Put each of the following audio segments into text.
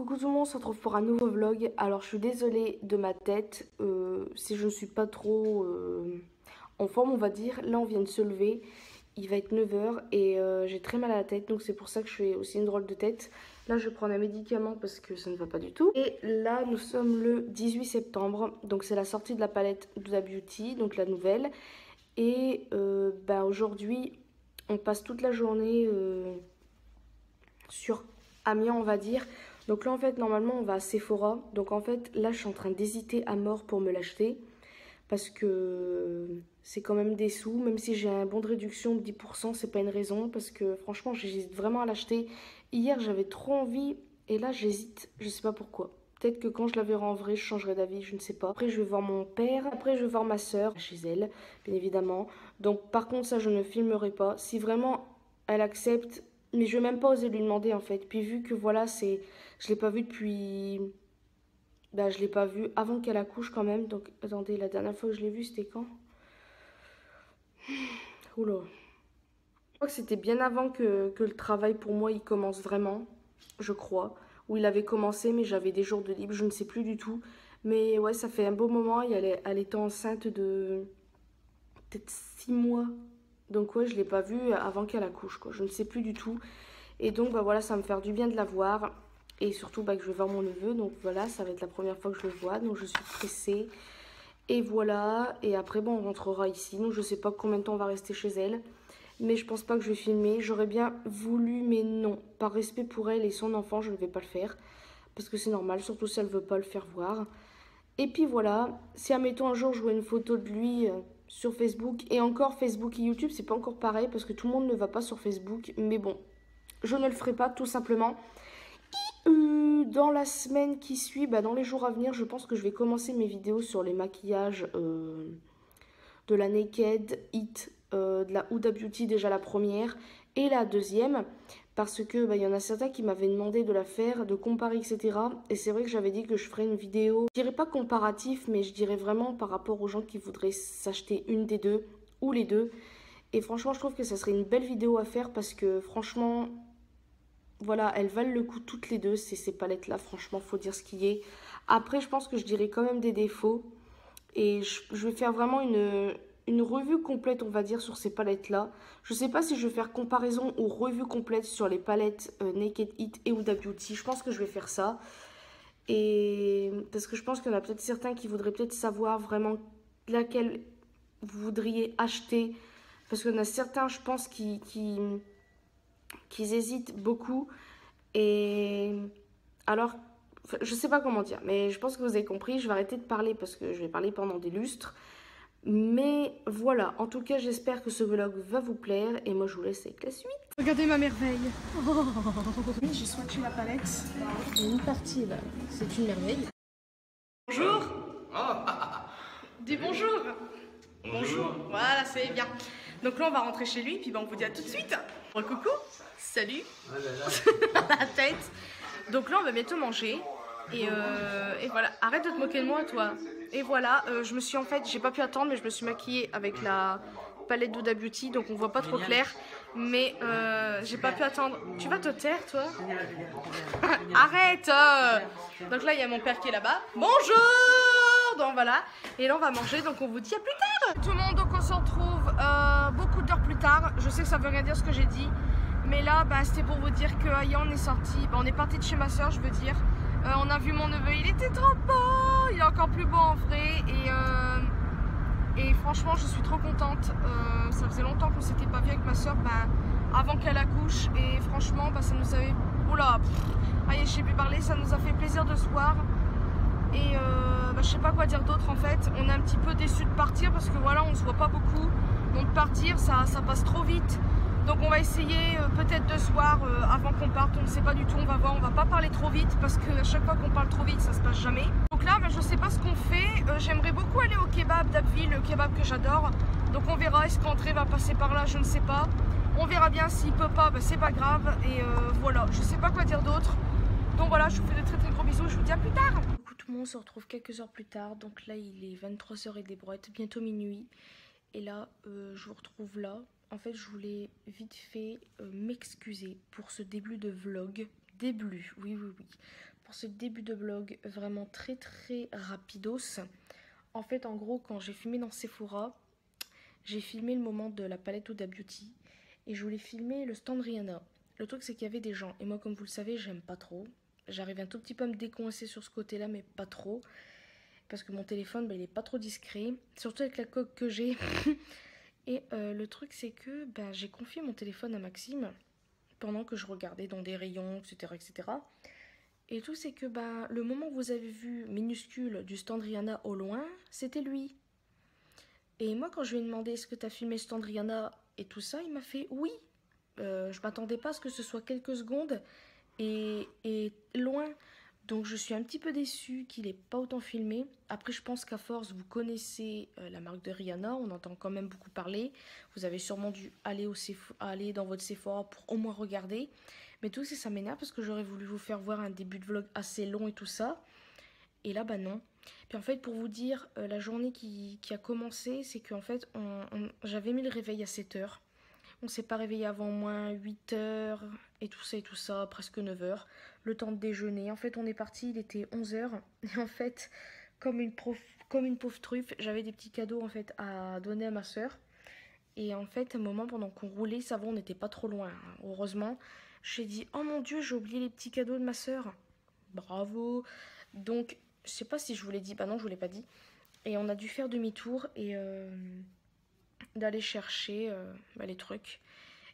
Coucou tout le monde, on se retrouve pour un nouveau vlog. Alors je suis désolée de ma tête, si je ne suis pas trop en forme on va dire. Là on vient de se lever, il va être 9 h et j'ai très mal à la tête, donc c'est pour ça que je fais aussi une drôle de tête. Là je vais prendre un médicament parce que ça ne va pas du tout. Et là nous sommes le 18 septembre, donc c'est la sortie de la palette Huda Beauty, donc la nouvelle. Et aujourd'hui on passe toute la journée sur Amiens on va dire. Donc là en fait normalement on va à Sephora. Donc en fait là je suis en train d'hésiter à mort pour me l'acheter. Parce que c'est quand même des sous. Même si j'ai un bon de réduction de 10%, c'est pas une raison. Parce que franchement j'hésite vraiment à l'acheter. Hier j'avais trop envie et là j'hésite. Je sais pas pourquoi. Peut-être que quand je la verrai en vrai je changerai d'avis, je ne sais pas. Après je vais voir mon père. Après je vais voir ma soeur chez elle bien évidemment. Donc par contre ça je ne filmerai pas. Si vraiment elle accepte... Mais je vais même pas oser lui demander en fait. Puis vu que voilà, je l'ai pas vu depuis... je l'ai pas vu avant qu'elle accouche quand même. Donc attendez, la dernière fois que je l'ai vue c'était quand? Oula. Je crois que c'était bien avant que le travail pour moi il commence vraiment. Je crois. Où il avait commencé mais j'avais des jours de libre, je ne sais plus du tout. Mais ouais, ça fait un beau moment. Et elle était enceinte de... peut-être 6 mois. Donc ouais, je l'ai pas vue avant qu'elle accouche quoi. Je ne sais plus du tout. Et donc voilà, ça va me faire du bien de la voir. Et surtout que je vais voir mon neveu. Donc voilà, ça va être la première fois que je le vois. Donc je suis pressée. Et voilà. Et après bon, on rentrera ici. Donc je sais pas combien de temps on va rester chez elle. Mais je pense pas que je vais filmer. J'aurais bien voulu, mais non. Par respect pour elle et son enfant, je ne vais pas le faire. Parce que c'est normal, surtout si elle veut pas le faire voir. Et puis voilà, si admettons un jour je vois une photo de lui sur Facebook. Et encore Facebook et YouTube, c'est pas encore pareil. Parce que tout le monde ne va pas sur Facebook. Mais bon, je ne le ferai pas tout simplement. Dans la semaine qui suit, dans les jours à venir, je pense que je vais commencer mes vidéos sur les maquillages de la Naked It, de la Huda Beauty, déjà la première et la deuxième. Parce que y en a certains qui m'avaient demandé de la faire, de comparer, etc. Et c'est vrai que j'avais dit que je ferais une vidéo, je dirais pas comparatif, mais je dirais vraiment par rapport aux gens qui voudraient s'acheter une des deux ou les deux. Et franchement, je trouve que ça serait une belle vidéo à faire parce que franchement... Voilà, elles valent le coup toutes les deux, ces palettes-là, franchement, faut dire ce qui est. Après, je pense que je dirais quand même des défauts. Et je vais faire vraiment une revue complète, on va dire, sur ces palettes-là. Je sais pas si je vais faire comparaison ou revue complète sur les palettes Naked It et Huda Beauty. Je pense que je vais faire ça. Et parce que je pense qu'il y en a peut-être certains qui voudraient peut-être savoir vraiment laquelle vous voudriez acheter. Parce qu'il y en a certains, je pense, qui hésitent beaucoup. Et alors, je sais pas comment dire, mais je pense que vous avez compris. Je vais arrêter de parler parce que je vais parler pendant des lustres. Mais voilà, en tout cas, j'espère que ce vlog va vous plaire. Et moi, je vous laisse avec la suite. Regardez ma merveille. Oui, j'ai swatché la palette. Il y a une partie là, c'est une merveille. Bonjour. Dis bonjour. Bonjour. Voilà, c'est bien. Donc là, on va rentrer chez lui, puis on vous dit à tout de suite. Bon, coucou. Salut. La tête. Donc là, on va bientôt manger. Et voilà. Arrête de te moquer de moi, toi. Et voilà, je me suis en fait, j'ai pas pu attendre, mais je me suis maquillée avec la palette d'Huda Beauty, donc on voit pas trop clair. Mais j'ai pas pu attendre. Tu vas te taire, toi? Arrête. Donc là, il y a mon père qui est là-bas. Bonjour. Donc voilà. Et là, on va manger, donc on vous dit à plus tard. Tout le monde, donc on se retrouve beaucoup d'heures plus tard. Je sais que ça veut rien dire ce que j'ai dit. Mais là, c'était pour vous dire que hier, on est sorti. On est parti de chez ma soeur, je veux dire. On a vu mon neveu, il était trop beau. Il est encore plus beau en vrai. Et franchement, je suis trop contente. Ça faisait longtemps qu'on s'était pas vu avec ma soeur avant qu'elle accouche. Et franchement, ça nous avait... Oula, je sais plus parler. Ça nous a fait plaisir de se voir. Et je sais pas quoi dire d'autre en fait. On est un petit peu déçus de partir parce que voilà, on se voit pas beaucoup. Donc partir, ça passe trop vite. Donc on va essayer peut-être de se voir avant qu'on parte, on ne sait pas du tout, on va voir, on va pas parler trop vite parce qu'à chaque fois qu'on parle trop vite ça se passe jamais. Donc là je sais pas ce qu'on fait, j'aimerais beaucoup aller au kebab d'Abbeville, le kebab que j'adore. Donc on verra, est-ce qu'André va passer par là, je ne sais pas. On verra bien, s'il peut pas, c'est pas grave. Et voilà, je sais pas quoi dire d'autre. Donc voilà, je vous fais de très très gros bisous, je vous dis à plus tard. Coucou tout le monde, on se retrouve quelques heures plus tard. Donc là il est 23 h et des brouettes, bientôt minuit. Et là je vous retrouve là. En fait, je voulais vite fait m'excuser pour ce début de vlog. Oui. pour ce début de vlog vraiment très rapidos. En fait, en gros, quand j'ai filmé dans Sephora, j'ai filmé le moment de la palette Huda Beauty et je voulais filmer le stand Rihanna. Le truc, c'est qu'il y avait des gens et moi, comme vous le savez, j'aime pas trop. J'arrive un tout petit peu à me décoincer sur ce côté-là, mais pas trop. Parce que mon téléphone, bah, il est pas trop discret, surtout avec la coque que j'ai. Et le truc, c'est que bah, j'ai confié mon téléphone à Maxime pendant que je regardais dans des rayons, etc. etc. Et le truc, c'est que bah, le moment où vous avez vu minuscule du stand Rihanna au loin, c'était lui. Et moi, quand je lui ai demandé est-ce que tu as filmé le stand Rihanna et tout ça, il m'a fait oui. Je m'attendais pas à ce que ce soit quelques secondes et loin. Donc je suis un petit peu déçue qu'il n'ait pas autant filmé. Après, je pense qu'à force, vous connaissez la marque de Rihanna, on entend quand même beaucoup parler. Vous avez sûrement dû aller dans votre Sephora pour au moins regarder. Mais tout ça, ça m'énerve parce que j'aurais voulu vous faire voir un début de vlog assez long et tout ça. Et là, bah non. Puis en fait, pour vous dire, la journée qui a commencé, c'est qu'en fait, j'avais mis le réveil à 7 h. On s'est pas réveillé avant au moins 8 h et tout ça, presque 9 h. Le temps de déjeuner. En fait, on est parti, il était 11 h. Et en fait, comme une pauvre truffe, j'avais des petits cadeaux en fait à donner à ma soeur. Et en fait, à un moment, pendant qu'on roulait, ça va, on n'était pas trop loin, hein, heureusement. J'ai dit, oh mon Dieu, j'ai oublié les petits cadeaux de ma soeur. Bravo. Donc, je sais pas si je vous l'ai dit. Bah non, je vous l'ai pas dit. Et on a dû faire demi-tour et d'aller chercher les trucs.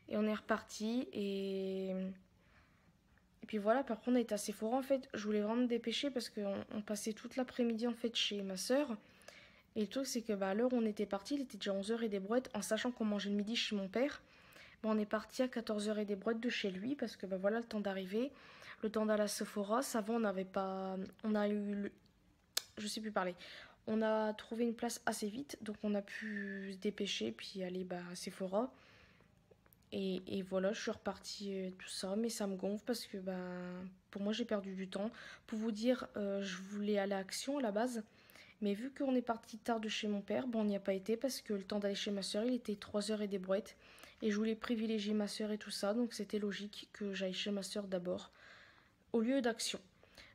Et on est reparti et puis voilà. Par contre, on était à Sephora en fait. Je voulais vraiment me dépêcher parce qu'on passait toute l'après-midi en fait chez ma soeur. Et le truc, c'est que bah, à l'heure où on était parti, il était déjà 11 h et des brouettes. En sachant qu'on mangeait le midi chez mon père, bah, on est parti à 14 h et des brouettes de chez lui parce que bah, voilà, le temps d'arriver, le temps d'aller à Sephora. Ça va, on n'avait pas. On a eu. Je sais plus parler. On a trouvé une place assez vite, donc on a pu se dépêcher puis aller bah, à Sephora. Et voilà, je suis repartie tout ça, mais ça me gonfle parce que bah, pour moi j'ai perdu du temps. Pour vous dire, je voulais aller à Action à la base, mais vu qu'on est parti tard de chez mon père, bon, on n'y a pas été parce que le temps d'aller chez ma soeur, il était 3 h et des brouettes. Et je voulais privilégier ma soeur et tout ça, donc c'était logique que j'aille chez ma soeur d'abord, au lieu d'Action.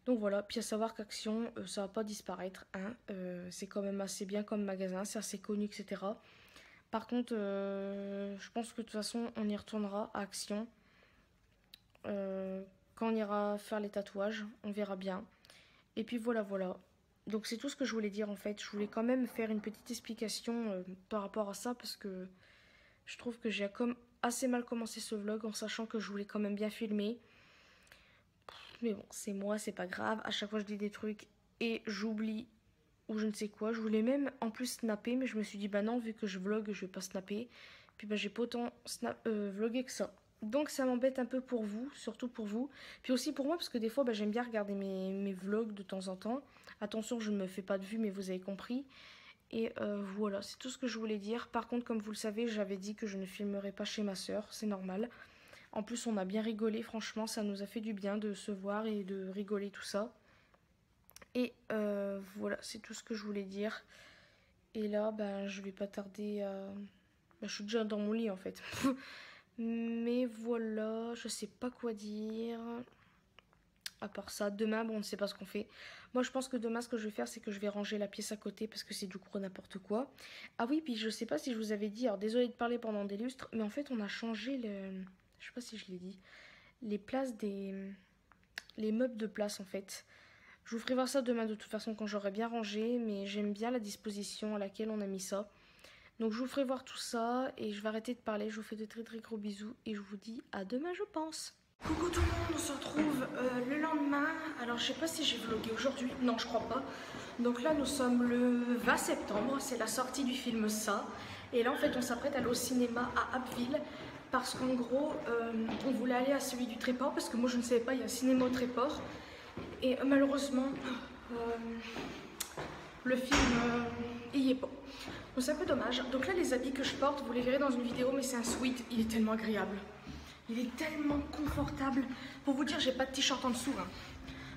Donc voilà, puis à savoir qu'Action, ça va pas disparaître, hein. C'est quand même assez bien comme magasin, c'est assez connu, etc. Par contre, je pense que de toute façon, on y retournera à Action. Quand on ira faire les tatouages, on verra bien. Et puis voilà. Donc c'est tout ce que je voulais dire en fait. Je voulais quand même faire une petite explication par rapport à ça parce que je trouve que j'ai assez mal commencé ce vlog en sachant que je voulais quand même bien filmer. Mais bon, c'est moi, c'est pas grave. À chaque fois, je dis des trucs et j'oublie ou je ne sais quoi. Je voulais même en plus snapper, mais je me suis dit, bah non, vu que je vlog, je vais pas snapper. Puis bah j'ai pas autant vlogué que ça. Donc ça m'embête un peu pour vous, surtout pour vous. Puis aussi pour moi, parce que des fois, bah, j'aime bien regarder mes vlogs de temps en temps. Attention, je ne me fais pas de vues, mais vous avez compris. Et voilà, c'est tout ce que je voulais dire. Par contre, comme vous le savez, j'avais dit que je ne filmerais pas chez ma soeur, c'est normal. En plus, on a bien rigolé, franchement, ça nous a fait du bien de se voir et de rigoler, tout ça. Et voilà, c'est tout ce que je voulais dire. Et là, ben, je vais pas tarder à... Ben, je suis déjà dans mon lit, en fait. Mais voilà, je sais pas quoi dire. À part ça, demain, bon, on ne sait pas ce qu'on fait. Moi, je pense que demain, ce que je vais faire, c'est que je vais ranger la pièce à côté parce que c'est du gros n'importe quoi. Ah oui, puis je sais pas si je vous avais dit, alors désolée de parler pendant des lustres, mais en fait, on a changé le... Je sais pas si je l'ai dit. Les places les meubles de place, en fait. Je vous ferai voir ça demain de toute façon quand j'aurai bien rangé, mais j'aime bien la disposition à laquelle on a mis ça. Donc je vous ferai voir tout ça et je vais arrêter de parler. Je vous fais de très gros bisous et je vous dis à demain, je pense. Coucou tout le monde, on se retrouve le lendemain. Alors je sais pas si j'ai vlogué aujourd'hui, non je crois pas. Donc là nous sommes le 20 septembre, c'est la sortie du film Ça. Et là en fait on s'apprête à aller au cinéma à Abbeville. Parce qu'en gros on voulait aller à celui du Tréport parce que moi je ne savais pas, il y a un cinéma au Tréport. Et malheureusement, le film, il y est pas. Donc c'est un peu dommage. Donc là, les habits que je porte, vous les verrez dans une vidéo, mais c'est un sweat. Il est tellement agréable. Il est tellement confortable. Pour vous dire, j'ai pas de t-shirt en dessous. Hein.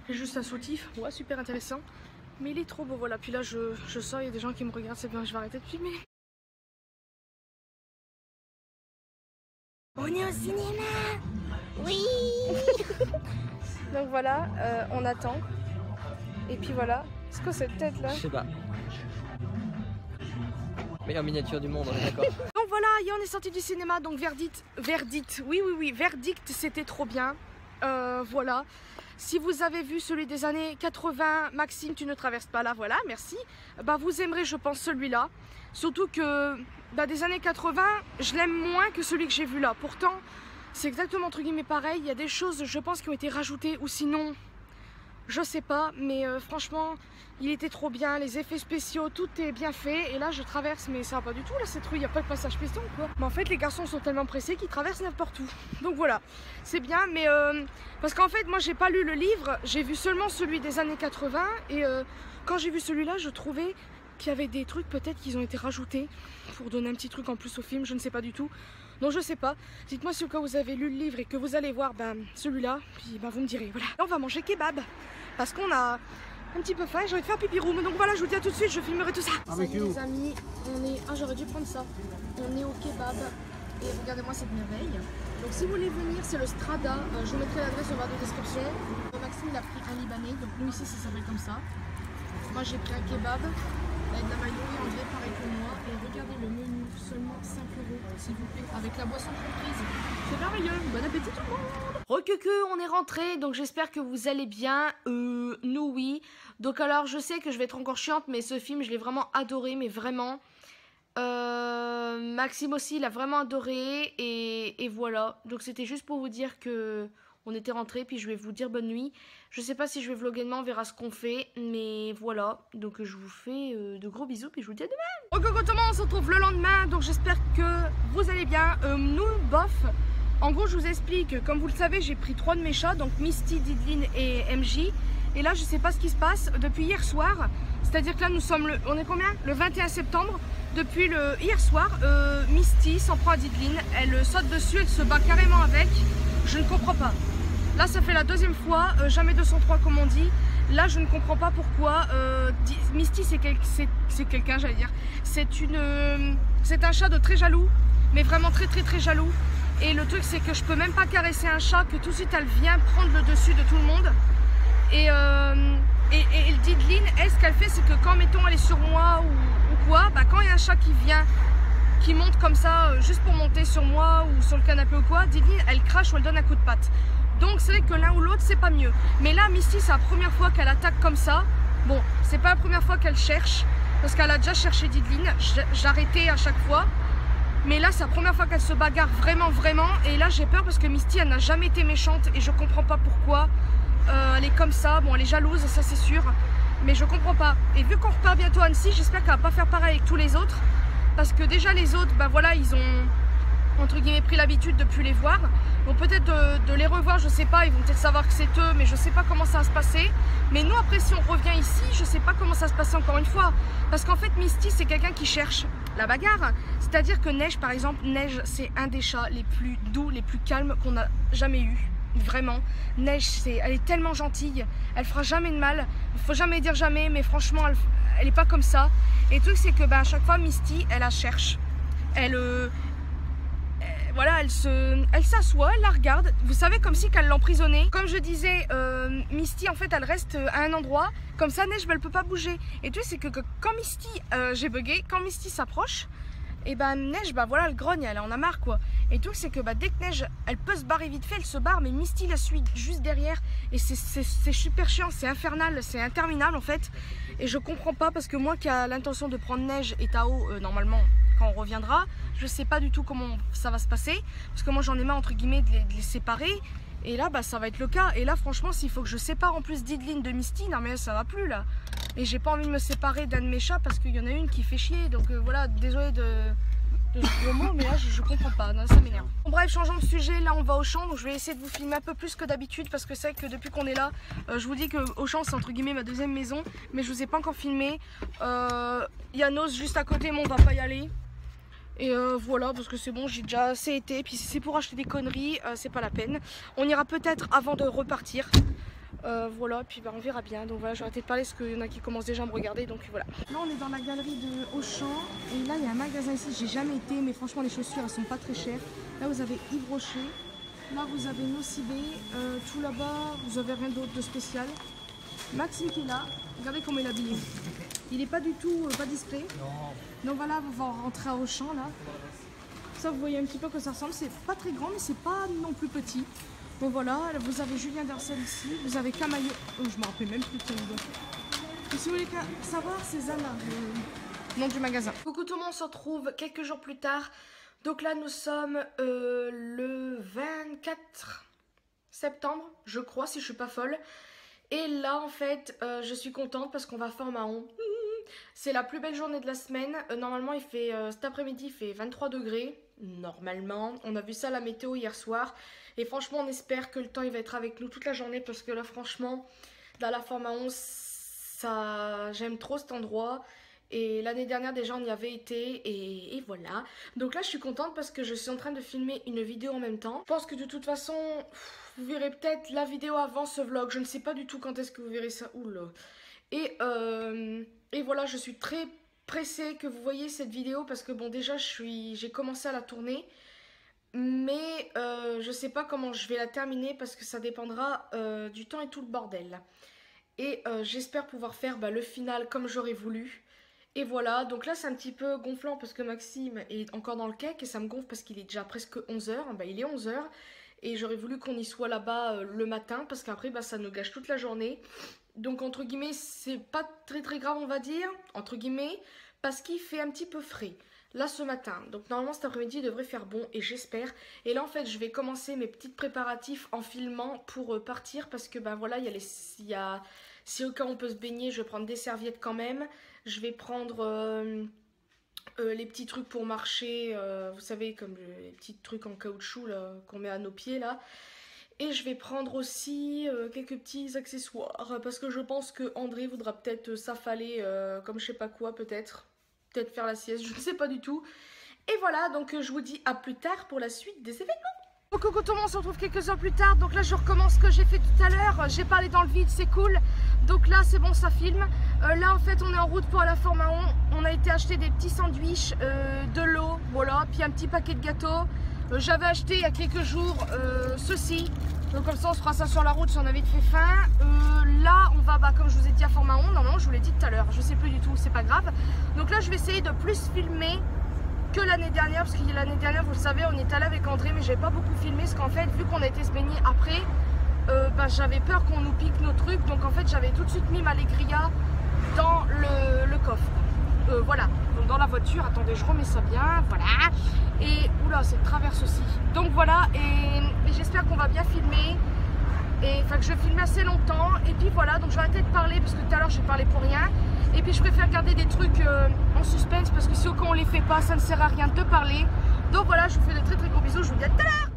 J'ai juste un soutif. Ouais, super intéressant. Mais il est trop beau, voilà. Puis là, je sors, il y a des gens qui me regardent. C'est bien, je vais arrêter de filmer. On est au cinéma! Oui. Donc voilà, on attend. Et puis voilà. C'est quoi cette tête là? Je sais pas. Meilleure miniature du monde, on est d'accord. Donc voilà, on est sorti du cinéma, donc verdict, oui, verdict, c'était trop bien. Voilà. Si vous avez vu celui des années 80, Maxime, tu ne traverses pas là, voilà, merci. Bah vous aimerez, je pense, celui-là. Surtout que des années 80, je l'aime moins que celui que j'ai vu là. Pourtant, c'est exactement entre guillemets pareil. Il y a des choses, je pense, qui ont été rajoutées ou sinon, je sais pas. Mais franchement, il était trop bien. Les effets spéciaux, tout est bien fait. Et là, je traverse, mais ça va pas du tout là cette rue. Il n'y a pas de passage piston quoi. Mais en fait, les garçons sont tellement pressés qu'ils traversent n'importe où. Donc voilà, c'est bien. Mais parce qu'en fait, moi, j'ai pas lu le livre. J'ai vu seulement celui des années 80. Et quand j'ai vu celui-là, je trouvais qu'il y avait des trucs peut-être qui ont été rajoutés pour donner un petit truc en plus au film, je ne sais pas du tout. Donc je sais pas, dites-moi si au cas vous avez lu le livre et que vous allez voir celui-là, puis vous me direz, voilà. On va manger kebab, parce qu'on a un petit peu faim et j'ai envie de faire pipi room. Donc voilà, je vous dis à tout de suite, je filmerai tout ça. Salut les amis, on est... Ah j'aurais dû prendre ça. On est au kebab et regardez-moi cette merveille. Donc si vous voulez venir, c'est le Strada, je vous mettrai l'adresse en barre de description. Maxime il a pris un Libanais, donc nous ici ça s'appelle comme ça. Moi j'ai pris un kebab avec la maillot et André pareil que moi. Et regardez le menu, seulement 5 € s'il vous plaît, avec la boisson comprise. C'est merveilleux, bon appétit tout le monde. Recueque, on est rentré, donc j'espère que vous allez bien. Nous oui. Donc alors je sais que je vais être encore chiante, mais ce film je l'ai vraiment adoré, mais vraiment. Maxime aussi il a vraiment adoré et voilà. Donc c'était juste pour vous dire que on était rentré, puis je vais vous dire bonne nuit. Je sais pas si je vais vlogger demain, on verra ce qu'on fait, mais voilà. Donc je vous fais de gros bisous, puis je vous dis à demain. Ok, on se retrouve le lendemain, donc j'espère que vous allez bien. Nous, bof. En gros, je vous explique, comme vous le savez, j'ai pris 3 de mes chats, donc Misty, Didline et MJ. Et là, je sais pas ce qui se passe depuis hier soir. C'est-à-dire que là, nous sommes on est combien? Le 21 septembre. Depuis hier soir, Misty s'en prend à Didline. Elle saute dessus, elle se bat carrément avec. Je ne comprends pas. Là, ça fait la 2e fois, jamais 203 comme on dit. Là, je ne comprends pas pourquoi. Misty, c'est quelqu'un, j'allais dire. C'est un chat de très jaloux, mais vraiment très jaloux. Et le truc, c'est que je peux même pas caresser un chat, que tout de suite, elle vient prendre le dessus de tout le monde. Et Didline, elle, ce qu'elle fait, c'est que quand, mettons, elle est sur moi ou quoi, quand il y a un chat qui vient, qui monte comme ça, juste pour monter sur moi ou sur le canapé ou quoi, Didline, elle crache ou elle donne un coup de patte. Donc c'est vrai que l'un ou l'autre c'est pas mieux. Mais là Misty c'est la première fois qu'elle attaque comme ça. Bon c'est pas la première fois qu'elle cherche, parce qu'elle a déjà cherché Didline. J'arrêtais à chaque fois. Mais là c'est la première fois qu'elle se bagarre vraiment. Et là j'ai peur parce que Misty elle n'a jamais été méchante. Et je comprends pas pourquoi elle est comme ça. Bon elle est jalouse ça c'est sûr. Mais je comprends pas. Et vu qu'on repart bientôt à Annecy, j'espère qu'elle va pas faire pareil avec tous les autres. Parce que déjà les autres voilà ils ont entre guillemets pris l'habitude de plus les voir. Donc peut-être de les revoir, je sais pas, ils vont peut-être savoir que c'est eux, mais je sais pas comment ça va se passer. Mais nous après si on revient ici, je sais pas comment ça va se passer encore une fois. Parce qu'en fait Misty c'est quelqu'un qui cherche la bagarre. C'est-à-dire que Neige par exemple, Neige c'est un des chats les plus doux, les plus calmes qu'on a jamais eu. Vraiment, Neige elle est tellement gentille, elle fera jamais de mal. Il faut jamais dire jamais, mais franchement elle est pas comme ça. Et le truc c'est que à chaque fois Misty elle la cherche. Voilà, elle s'assoit, elle la regarde, vous savez, comme si qu'elle l'emprisonnait. Comme je disais, Misty, en fait, elle reste à un endroit, comme ça, Neige, elle peut pas bouger. Et tu sais, c'est que quand Misty, j'ai bugué, quand Misty s'approche, et Neige, voilà, elle grogne, elle en a marre, quoi. Et tout, c'est que dès que Neige, elle peut se barrer vite fait, elle se barre, mais Misty la suit juste derrière. Et c'est super chiant, c'est infernal, c'est interminable, en fait. Et je comprends pas, parce que moi qui a l'intention de prendre Neige et Tao, normalement, quand on reviendra, je sais pas du tout comment ça va se passer, parce que moi j'en ai marre entre guillemets de les séparer, et là ça va être le cas. Et là franchement s'il faut que je sépare en plus Didline de Misty, non mais ça va plus là. Et j'ai pas envie de me séparer d'un de mes chats parce qu'il y en a une qui fait chier, donc voilà, désolé de ce gros mot, mais là je comprends pas, non, ça m'énerve. Bon, bref, changeons de sujet, là on va au champ, donc je vais essayer de vous filmer un peu plus que d'habitude, parce que c'est vrai que depuis qu'on est là, je vous dis que Auchan c'est entre guillemets ma 2e maison, mais je vous ai pas encore filmé. Il y a Nos juste à côté, mais on va pas y aller. Et voilà, parce que c'est bon, j'ai déjà assez été. Puis si c'est pour acheter des conneries, c'est pas la peine. On ira peut-être avant de repartir. Voilà, puis on verra bien. Donc voilà, j'ai arrêté de parler parce qu'il y en a qui commencent déjà à me regarder. Donc voilà. Là, on est dans la galerie de Auchan. Et là, il y a un magasin ici. J'ai jamais été, mais franchement, les chaussures, elles sont pas très chères. Là, vous avez Yves Rocher. Là, vous avez Nocibé. Tout là-bas, vous avez rien d'autre de spécial. Maxime qui est là. Regardez comment il est habillé. Il n'est pas du tout pas discret. Donc voilà, on va rentrer à Auchan là. Ça, vous voyez un petit peu que ça ressemble. C'est pas très grand, mais c'est pas non plus petit. Donc voilà, vous avez Julien Dercel ici. Vous avez Camaillot. Oh, je me rappelle même plus de son nom. Et si vous voulez savoir, c'est Zana, le nom du magasin. Coucou tout le monde, on se retrouve quelques jours plus tard. Donc là, nous sommes le 24 septembre, je crois, si je suis pas folle. Et là, en fait, je suis contente parce qu'on va faire Mahon. C'est la plus belle journée de la semaine. Normalement, il fait cet après-midi, il fait 23 degrés. Normalement, on a vu ça à la météo hier soir. Et franchement, on espère que le temps il va être avec nous toute la journée parce que là, franchement, dans la Forme 11, ça, j'aime trop cet endroit. Et l'année dernière déjà on y avait été et voilà. Donc là je suis contente parce que je suis en train de filmer une vidéo en même temps. Je pense que de toute façon vous verrez peut-être la vidéo avant ce vlog. Je ne sais pas du tout quand est-ce que vous verrez ça. Oula. Et voilà, je suis très pressée que vous voyez cette vidéo parce que bon déjà j'ai commencé à la tourner. Mais je sais pas comment je vais la terminer parce que ça dépendra du temps et tout le bordel. Et j'espère pouvoir faire le final comme j'aurais voulu. Et voilà, donc là c'est un petit peu gonflant parce que Maxime est encore dans le cake et ça me gonfle parce qu'il est déjà presque 11h. Il est 11h et j'aurais voulu qu'on y soit là-bas le matin parce qu'après ça nous gâche toute la journée. Donc entre guillemets c'est pas très grave on va dire, entre guillemets, parce qu'il fait un petit peu frais. Là ce matin, donc normalement cet après-midi il devrait faire bon et j'espère. Et là en fait je vais commencer mes petits préparatifs en filmant pour partir parce que voilà si au cas où on peut se baigner, je vais prendre des serviettes quand même. Je vais prendre les petits trucs pour marcher, vous savez, comme les petits trucs en caoutchouc qu'on met à nos pieds là. Et je vais prendre aussi quelques petits accessoires parce que je pense que André voudra peut-être s'affaler comme je sais pas quoi peut-être. Peut-être faire la sieste, je ne sais pas du tout. Et voilà, donc je vous dis à plus tard pour la suite des événements. Coucou tout le monde, on se retrouve quelques heures plus tard. Donc là je recommence ce que j'ai fait tout à l'heure. J'ai parlé dans le vide, c'est cool. Donc là c'est bon, ça filme. Là en fait on est en route pour la Forme 1. On a été acheter des petits sandwichs, de l'eau, voilà, puis un petit paquet de gâteaux. J'avais acheté il y a quelques jours ceci. Donc comme ça on se fera ça sur la route si on avait fait faim. Là on va comme je vous ai dit à Forme 1. Non, je vous l'ai dit tout à l'heure, je sais plus du tout, c'est pas grave. Donc là je vais essayer de plus filmer que l'année dernière, parce que l'année dernière, vous le savez, on est allé avec André, mais j'ai pas beaucoup filmé, parce qu'en fait, vu qu'on a été se baigner après, j'avais peur qu'on nous pique nos trucs, donc en fait, j'avais tout de suite mis ma Legria dans le coffre. Voilà, donc dans la voiture, attendez, je remets ça bien, voilà. Et, oula, c'est traverse aussi. Donc voilà, et j'espère qu'on va bien filmer. Et enfin que je filme assez longtemps. Et puis voilà, donc je vais arrêter de parler, parce que tout à l'heure, j'ai parlé pour rien. Et puis je préfère garder des trucs en suspense parce que si au cas on les fait pas, ça ne sert à rien de parler. Donc voilà, je vous fais de très gros bisous, je vous dis à tout à l'heure.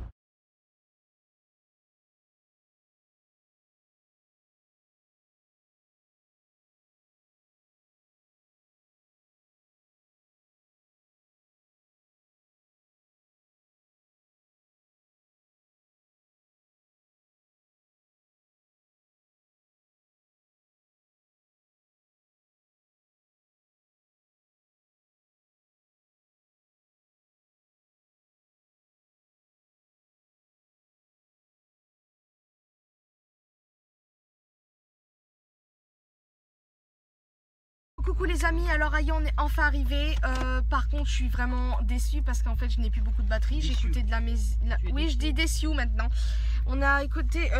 Coucou les amis, alors aïe on est enfin arrivé. Par contre je suis vraiment déçue parce qu'en fait je n'ai plus beaucoup de batterie. J'ai écouté de la musique. Oui, je dis déçue maintenant.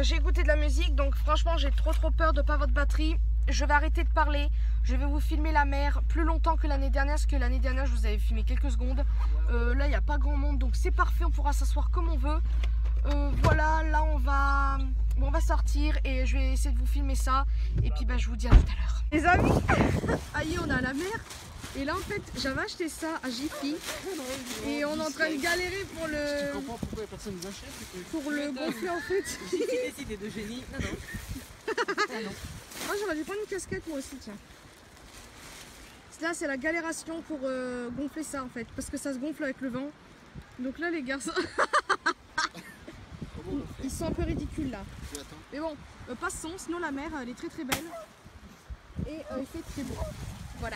J'ai écouté de la musique, donc franchement j'ai trop peur de pas avoir de batterie. Je vais arrêter de parler. Je vais vous filmer la mer plus longtemps que l'année dernière, parce que l'année dernière je vous avais filmé quelques secondes. Là il n'y a pas grand monde, donc c'est parfait, on pourra s'asseoir comme on veut. Voilà, là on va sortir et je vais essayer de vous filmer ça. Et puis je vous dis à tout à l'heure. Les amis, aïe, on est à la mer. Et là en fait j'avais acheté ça à Jiffy. Et on est en train de galérer pour le... Tu comprends pourquoi personne nous achète? Pour le gonfler en fait. J'ai décidé de génie. Non. Ah non. Moi j'aurais dû prendre une casquette moi aussi, tiens. Là c'est la galération pour gonfler ça en fait. Parce que ça se gonfle avec le vent. Donc là les garçons... Ils sont un peu ridicules là. Mais bon, passons, sinon la mer elle est très belle. Et il fait très beau. Voilà.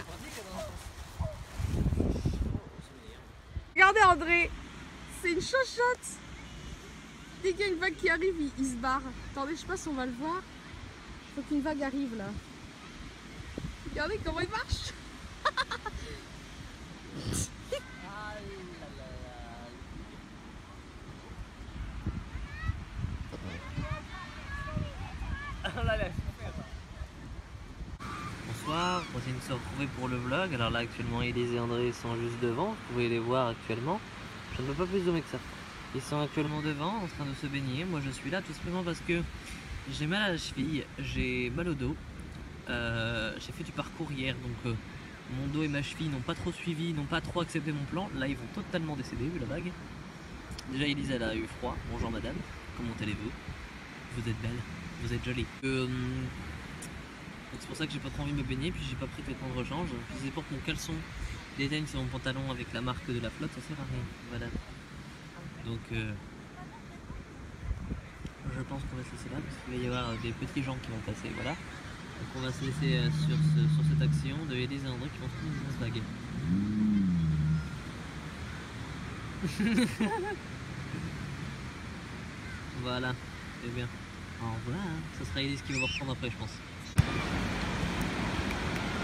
Regardez André, c'est une chochotte. Dès qu'il y a une vague qui arrive, il se barre. Attendez, je sais pas si on va le voir. Faut qu'une vague arrive là. Regardez comment il marche. Bonsoir, on vient de se retrouver pour le vlog. Alors là actuellement Élise et André sont juste devant, vous pouvez les voir actuellement. Je ne peux pas plus zoomer que ça. Ils sont actuellement devant en train de se baigner. Moi je suis là tout simplement parce que j'ai mal à la cheville, j'ai mal au dos. J'ai fait du parcours hier donc mon dos et ma cheville n'ont pas trop suivi, n'ont pas trop accepté mon plan. Là ils vont totalement décéder vu la vague. Déjà Élise elle a eu froid. Bonjour madame, comment allez-vous? Vous êtes belle, vous êtes jolie. Donc c'est pour ça que j'ai pas trop envie de me baigner, puis j'ai pas pris de vêtements de rechange. Puis c'est pour que mon caleçon déteigne sur mon pantalon avec la marque de la flotte, ça sert à rien. Voilà. Donc je pense qu'on va se laisser là parce qu'il va y avoir des petits gens qui vont passer, voilà. Donc on va se laisser sur cette action de Élise et André qui vont se prendre une grosse vague. Voilà, c'est bien. Au revoir, hein. Ça sera Élise qui va vous reprendre après je pense.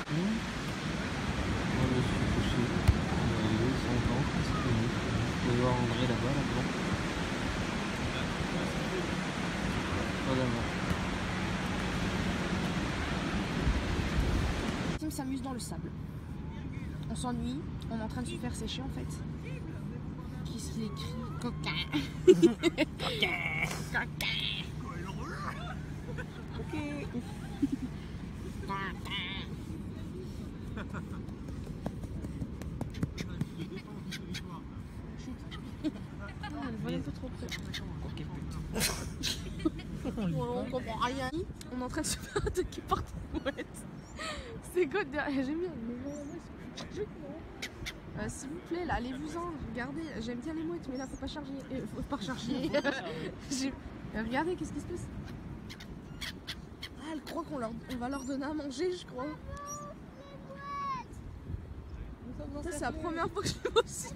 Moi je suis couché, il est 50, c'est fini. Vous pouvez voir André là-bas, là-dedans. Voilà. Tim s'amuse dans le sable. On s'ennuie, on est en train de se faire sécher en fait. Qu'est-ce qu'il écrit? Coquin. Coquin. Coquin. Ok. Elle vole un peu trop près. On comprend rien. On est en train de se faire attaquer par des mouettes. C'est quoi derrière? J'aime bien. S'il vous plaît, là, allez-vous-en. Regardez, j'aime bien les mouettes, mais là, faut pas charger. Faut pas charger. Regardez, qu'est-ce qui se passe? Ah, elle croit qu'on va leur donner à manger, je crois. Ça, c'est la première fois que je le vois aussi.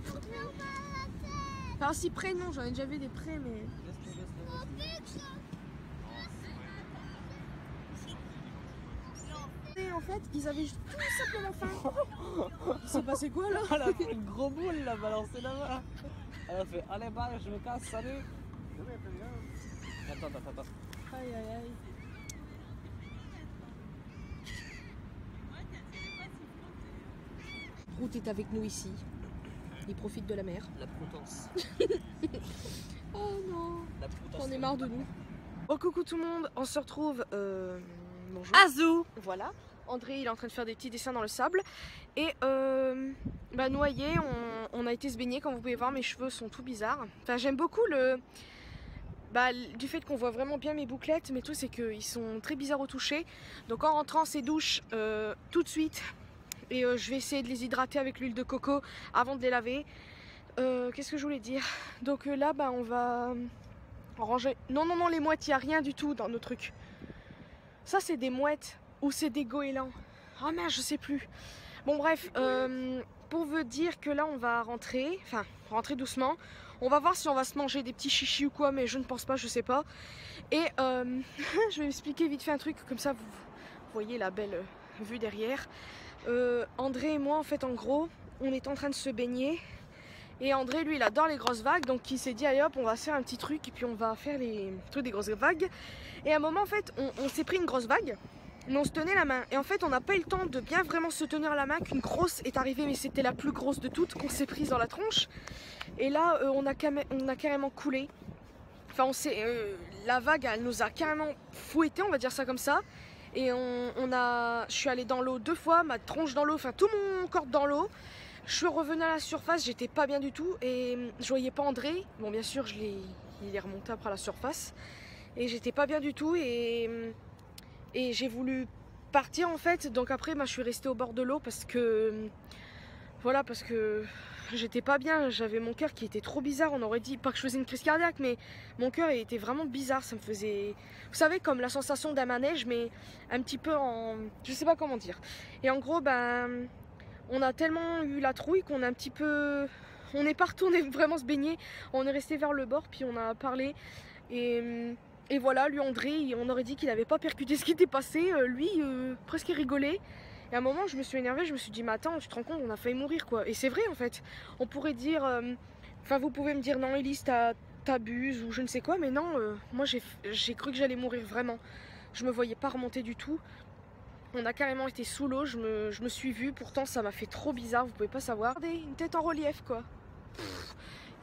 Enfin, si près, non, j'en ai déjà vu des près, mais. Et en fait, ils avaient tout simplement faim. Il s'est passé quoi là? Elle a fait une gros boule, elle l'a balancé là-bas. Elle a fait allez bye, je me casse, salut. Attends. Aïe aïe aïe. Prout est avec nous ici. Il profite de la mer. La proutance. Oh non. La proutance. On est marre de nous. Oh coucou tout le monde, on se retrouve bonjour. Azou. Voilà, André il est en train de faire des petits dessins dans le sable. Et noyé, on a été se baigner, comme vous pouvez voir mes cheveux sont tout bizarres. Enfin j'aime beaucoup du fait qu'on voit vraiment bien mes bouclettes, mais tout c'est qu'ils sont très bizarres au toucher. Donc en rentrant ces douches tout de suite, et je vais essayer de les hydrater avec l'huile de coco avant de les laver. Qu'est-ce que je voulais dire? Donc là on va ranger. Non les mouettes, il n'y a rien du tout dans nos trucs. Ça c'est des mouettes ou c'est des goélands. Oh merde, je sais plus. Bon bref, pour vous dire que là on va rentrer doucement. On va voir si on va se manger des petits chichis ou quoi, mais je ne pense pas, je sais pas. Et je vais expliquer vite fait un truc, comme ça vous voyez la belle vue derrière. André et moi en fait en gros, on est en train de se baigner. Et André lui il adore les grosses vagues, donc il s'est dit allez hop on va se faire un petit truc et puis on va faire les trucs des grosses vagues. Et à un moment en fait on s'est pris une grosse vague, mais on se tenait la main. Et en fait on n'a pas eu le temps de bien vraiment se tenir la main qu'une grosse est arrivée, mais c'était la plus grosse de toutes qu'on s'est prise dans la tronche. Et là on a carrément coulé. Enfin la vague elle nous a carrément fouetté, on va dire ça comme ça. Et je suis allée dans l'eau 2 fois, ma tronche dans l'eau, enfin tout mon corps dans l'eau. Je suis revenue à la surface, j'étais pas bien du tout et je voyais pas André. Bon bien sûr il est remonté après à la surface et j'étais pas bien du tout et j'ai voulu partir en fait. Donc après je suis restée au bord de l'eau parce que j'étais pas bien, j'avais mon cœur qui était trop bizarre. On aurait dit pas que je faisais une crise cardiaque, mais mon cœur était vraiment bizarre, ça me faisait, vous savez, comme la sensation d'un manège mais un petit peu je sais pas comment dire. Et en gros on a tellement eu la trouille qu'on a un petit peu... On n'est pas retourné vraiment se baigner. On est resté vers le bord, puis on a parlé. Et voilà, lui André, on aurait dit qu'il n'avait pas percuté ce qui était passé. Lui, presque il rigolait. Et à un moment, je me suis énervée, je me suis dit, mais attends, tu te rends compte, on a failli mourir quoi. Et c'est vrai en fait. On pourrait dire, enfin vous pouvez me dire, non Elise, t'abuses ou je ne sais quoi, mais non, moi j'ai cru que j'allais mourir vraiment. Je me voyais pas remonter du tout. On a carrément été sous l'eau, je me suis vue, pourtant ça m'a fait trop bizarre, vous pouvez pas savoir. Regardez, une tête en relief quoi.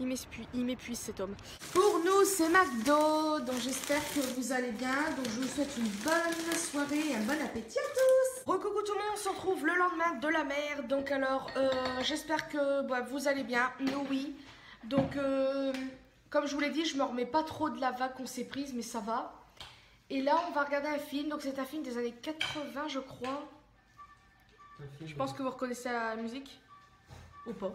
Il m'épuise cet homme. Pour nous c'est McDo, donc j'espère que vous allez bien. Donc je vous souhaite une bonne soirée et un bon appétit à tous. Recoucou tout le monde, on se retrouve le lendemain de la mer. Donc alors j'espère que vous allez bien, nous oui. Donc comme je vous l'ai dit, je me remets pas trop de la vague qu'on s'est prise, mais ça va. Et là on va regarder un film, donc c'est un film des années 80 je crois. Je pense que vous reconnaissez la musique ou pas.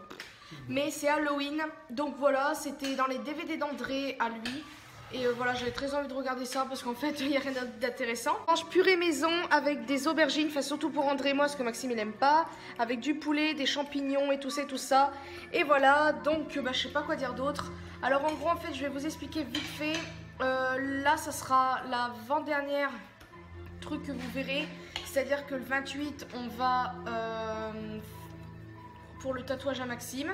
Mais c'est Halloween, donc voilà, c'était dans les DVD d'André à lui. Et voilà, j'avais très envie de regarder ça parce qu'en fait, il n'y a rien d'intéressant. Mange purée maison avec des aubergines, enfin surtout pour André et moi, parce que Maxime il n'aime pas. Avec du poulet, des champignons et tout ça. Et voilà, donc je sais pas quoi dire d'autre. Alors en gros, en fait, je vais vous expliquer vite fait. Là, ça sera l'avant-dernière truc que vous verrez. C'est-à-dire que le 28, on va... pour le tatouage à Maxime.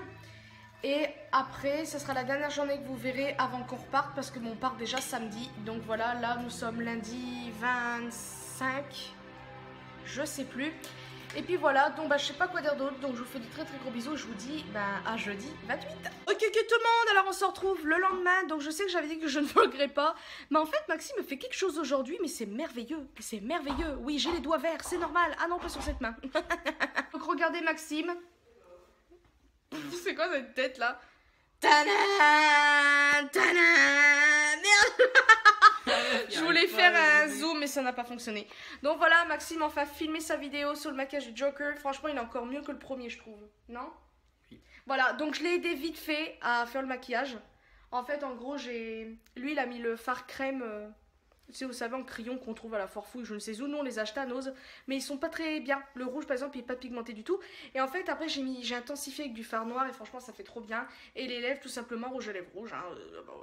Et après, ce sera la dernière journée que vous verrez avant qu'on reparte parce que on part déjà samedi. Donc voilà, là nous sommes lundi 25, je sais plus. Et puis voilà, donc je sais pas quoi dire d'autre. Donc je vous fais de très gros bisous. Je vous dis à jeudi 28. Ok tout le monde, alors on se retrouve le lendemain. Donc je sais que j'avais dit que je ne vloggerais pas. Mais en fait Maxime me fait quelque chose aujourd'hui. Mais c'est merveilleux, c'est merveilleux. Oui, j'ai les doigts verts, c'est normal. Ah non, pas sur cette main. Donc regardez Maxime. C'est quoi cette tête là? Tadam, tadam, merde. Je voulais faire un zoom mais ça n'a pas fonctionné. Donc voilà, Maxime enfin filmé sa vidéo sur le maquillage du Joker. Franchement il est encore mieux que le premier je trouve. Non? Oui. Voilà, donc je l'ai aidé vite fait à faire le maquillage. En fait en gros lui il a mis le fard crème... Tu sais, vous savez, en crayon qu'on trouve à la Forfouille, je ne sais où, nous on les achète à Nose, mais ils sont pas très bien. Le rouge par exemple, il n'est pas pigmenté du tout. Et en fait, après, j'ai intensifié avec du fard noir et franchement, ça fait trop bien. Et les lèvres, tout simplement, rouge à lèvres rouge, hein,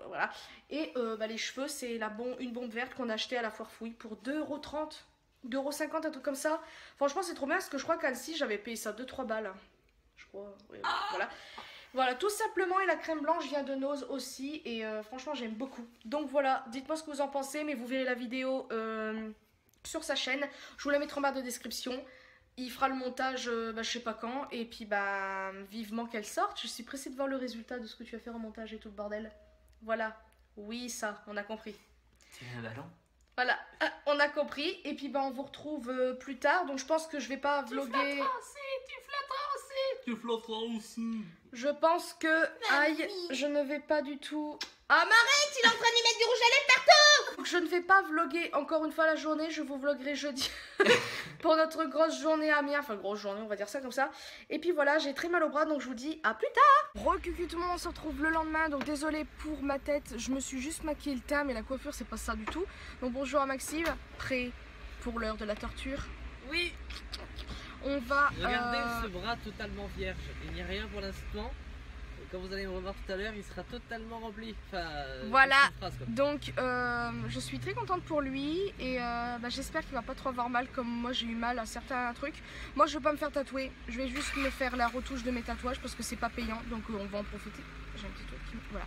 voilà. Et les cheveux, c'est une bombe verte qu'on a achetée à la Forfouille pour 2,30 €, 2,50 €, un truc comme ça. Franchement, c'est trop bien parce que je crois qu'Annecy, j'avais payé ça 2-3 balles. Je crois, ouais, voilà. Voilà, tout simplement, et la crème blanche vient de Nose aussi, et franchement j'aime beaucoup. Donc voilà, dites-moi ce que vous en pensez, mais vous verrez la vidéo sur sa chaîne. Je vous la mettrai en barre de description. Il fera le montage, je sais pas quand, et puis vivement qu'elle sorte. Je suis pressée de voir le résultat de ce que tu vas faire en montage et tout le bordel. Voilà, oui ça, on a compris. C'est un ballon. Voilà, on a compris, et puis on vous retrouve plus tard, donc je pense que je vais pas vlogger... Tu flotteras aussi. Je pense que... Aïe, je ne vais pas du tout... Ah, m'arrête, il est en train de mettre du rouge à lèvres partout. Donc, je ne vais pas vlogger encore une fois la journée, je vous vloggerai jeudi pour notre grosse journée à Amiens. Enfin, grosse journée, on va dire ça comme ça. Et puis voilà, j'ai très mal au bras, donc je vous dis à plus tard. Recucu tout le monde, on se retrouve le lendemain, donc désolé pour ma tête, je me suis juste maquillé le teint, mais la coiffure, c'est pas ça du tout. Donc bonjour à Maxime, prêt pour l'heure de la torture? Oui. On va... Regardez ce bras totalement vierge, il n'y a rien pour l'instant. Quand vous allez me revoir tout à l'heure, il sera totalement rempli. Enfin, voilà, donc je suis très contente pour lui et j'espère qu'il va pas trop avoir mal comme moi j'ai eu mal à certains trucs. Moi je vais pas me faire tatouer, je vais juste me faire la retouche de mes tatouages parce que c'est pas payant, donc on va en profiter. J'ai un petit truc qui... Voilà.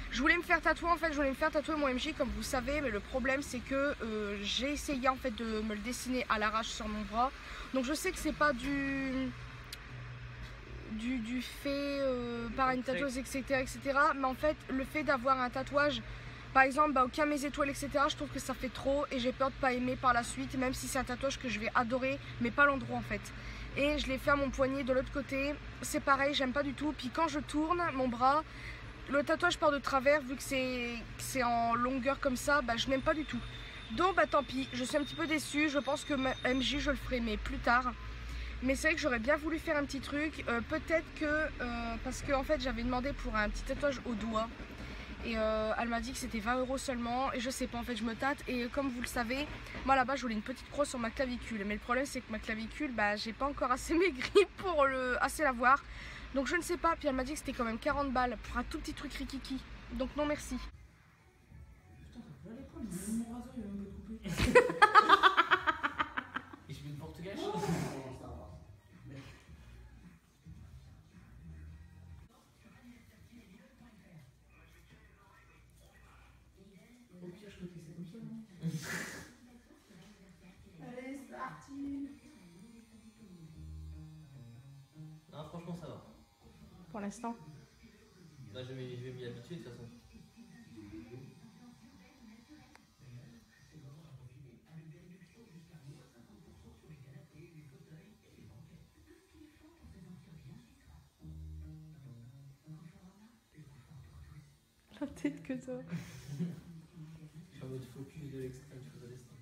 Je voulais me faire tatouer, en fait, je voulais me faire tatouer mon MJ comme vous savez, mais le problème c'est que j'ai essayé en fait de me le dessiner à l'arrache sur mon bras. Donc je sais que c'est pas du fait par une tatoueuse, etc., mais en fait le fait d'avoir un tatouage par exemple au mes étoiles, etc., je trouve que ça fait trop et j'ai peur de pas aimer par la suite, même si c'est un tatouage que je vais adorer, mais pas l'endroit en fait. Et je l'ai fait à mon poignet de l'autre côté, c'est pareil, j'aime pas du tout. Puis quand je tourne mon bras, le tatouage part de travers, vu que c'est en longueur comme ça, je n'aime pas du tout. Donc tant pis, je suis un petit peu déçue, je pense que MJ je le ferai mais plus tard. Mais c'est vrai que j'aurais bien voulu faire un petit truc, peut-être que, parce que en fait j'avais demandé pour un petit tatouage au doigt. Et elle m'a dit que c'était 20 € seulement et je sais pas, en fait je me tâte. Et comme vous le savez, moi là-bas je voulais une petite croix sur ma clavicule. Mais le problème c'est que ma clavicule, j'ai pas encore assez maigri pour assez la voir. Donc je ne sais pas, puis elle m'a dit que c'était quand même 40 balles pour un tout petit truc rikiki. Donc non merci. Ich bin Portugies. Allez, c'est parti. Non, franchement, ça va. Pour l'instant. Là, je vais m'y habituer de toute façon. La tête que toi. Je suis en mode focus de l'extrême, je faisais destin.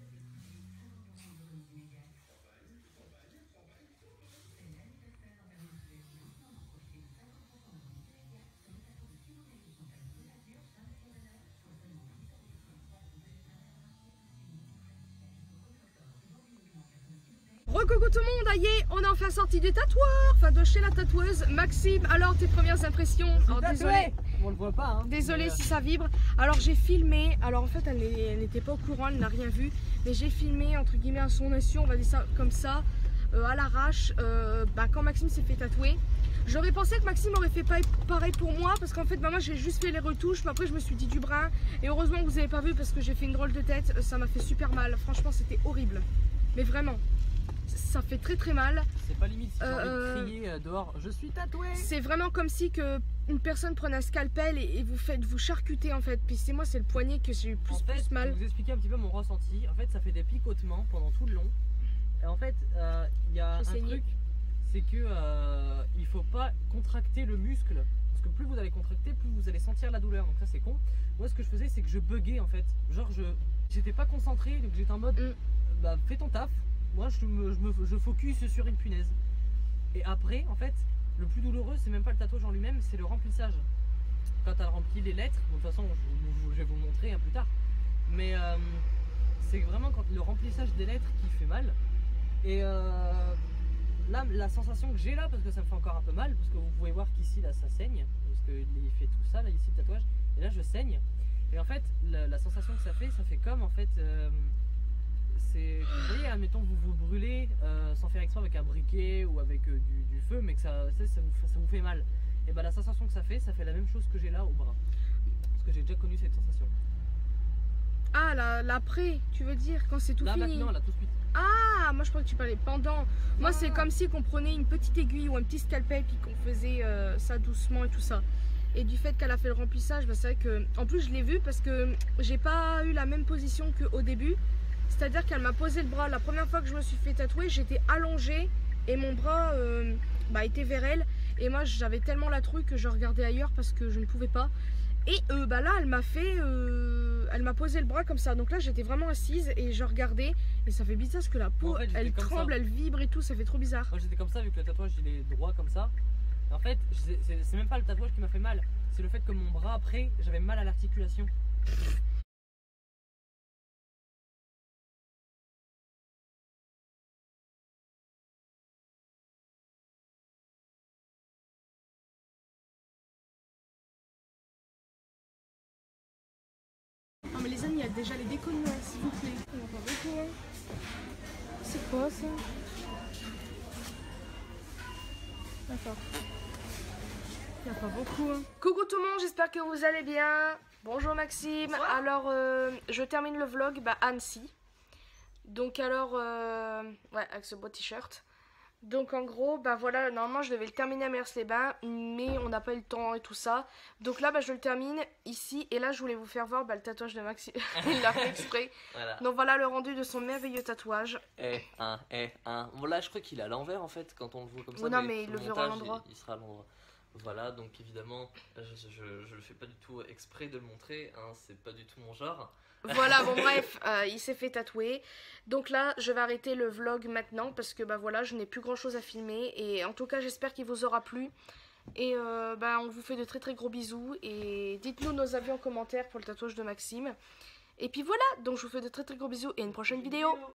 Recoucou tout le monde, aïe, on est enfin sorti du tatoueur, enfin de chez la tatoueuse. Maxime, alors tes premières impressions? Alors désolé, On le voit pas, hein. désolé si ça vibre. Alors j'ai filmé, alors en fait elle n'était pas au courant, elle n'a rien vu, mais j'ai filmé entre guillemets à son insu, on va dire ça comme ça, à l'arrache, quand Maxime s'est fait tatouer. J'aurais pensé que Maxime aurait fait pareil pour moi, parce qu'en fait moi j'ai juste fait les retouches, mais après je me suis dit du brin, et heureusement que vous n'avez pas vu parce que j'ai fait une drôle de tête, ça m'a fait super mal, franchement c'était horrible, mais vraiment. Ça fait très très mal. C'est pas limite si j'ai envie de crier dehors, je suis tatoué. C'est vraiment comme si une personne prenait un scalpel et vous charcutez en fait. Puis c'est moi, c'est le poignet que j'ai eu plus mal. Je vais vous expliquer un petit peu mon ressenti. En fait, ça fait des picotements pendant tout le long. Et en fait, il y a un truc, c'est que il faut pas contracter le muscle. Parce que plus vous allez contracter, plus vous allez sentir la douleur. Donc ça c'est con. Moi ce que je faisais, c'est que je buguais en fait. Genre j'étais pas concentré, donc j'étais en mode fais ton taf. Moi je focus sur une punaise. Et après en fait le plus douloureux c'est même pas le tatouage en lui-même, c'est le remplissage. Quand elle remplit les lettres, bon, de toute façon je vais vous le montrer plus tard. Mais c'est vraiment quand le remplissage des lettres qui fait mal. Et là la sensation que j'ai là, parce que ça me fait encore un peu mal, parce que vous pouvez voir qu'ici là ça saigne, parce qu'il fait tout ça là ici le tatouage, et là je saigne. Et en fait la sensation que ça fait comme en fait vous voyez, admettons vous vous brûlez sans faire exprès avec un briquet ou avec du feu, mais que ça vous fait mal. Et bah la sensation que ça fait la même chose que j'ai là au bras, parce que j'ai déjà connu cette sensation. Ah, l'après, tu veux dire, quand c'est tout fini? Là, là tout de suite. Ah, moi je crois que tu parlais pendant. Moi c'est comme si qu'on prenait une petite aiguille ou un petit scalpel puis qu'on faisait ça doucement et tout ça. Et du fait qu'elle a fait le remplissage, c'est vrai que, en plus je l'ai vu parce que j'ai pas eu la même position qu'au début. C'est-à-dire qu'elle m'a posé le bras. La première fois que je me suis fait tatouer, j'étais allongée et mon bras était vers elle. Et moi j'avais tellement la trouille que je regardais ailleurs parce que je ne pouvais pas. Et là elle m'a posé le bras comme ça. Donc là j'étais vraiment assise et je regardais. Et ça fait bizarre parce que la peau elle tremble, elle vibre et tout. Ça fait trop bizarre. Moi j'étais comme ça vu que le tatouage il est droit comme ça. Et en fait c'est même pas le tatouage qui m'a fait mal. C'est le fait que mon bras après j'avais mal à l'articulation. Non mais les amis, il y a déjà les décos de Noël, s'il vous plaît. Il n'y en a pas beaucoup, hein. C'est quoi ça? D'accord. Il n'y a pas beaucoup, hein. Coucou tout le monde, j'espère que vous allez bien. Bonjour Maxime. Bonsoir. Alors, je termine le vlog à Annecy. Donc alors, ouais, avec ce beau t-shirt. Donc en gros, voilà, normalement je devais le terminer à Mers-les-Bains, mais on n'a pas eu le temps et tout ça. Donc là, je le termine ici, et là je voulais vous faire voir le tatouage de Maxime. Il l'a fait exprès. Voilà. Donc voilà le rendu de son merveilleux tatouage. Voilà, je crois qu'il est à l'envers en fait, quand on le voit comme ça. Oh non, mais il le verra à l'endroit. Il sera à l'endroit. Voilà, donc évidemment, je le fais pas du tout exprès de le montrer, hein, c'est pas du tout mon genre. Voilà, bon bref, il s'est fait tatouer. Donc là, je vais arrêter le vlog maintenant parce que voilà, je n'ai plus grand chose à filmer. Et en tout cas, j'espère qu'il vous aura plu. Et on vous fait de très très gros bisous. Et dites-nous nos avis en commentaire pour le tatouage de Maxime. Et puis voilà, donc je vous fais de très très gros bisous et à une prochaine vidéo.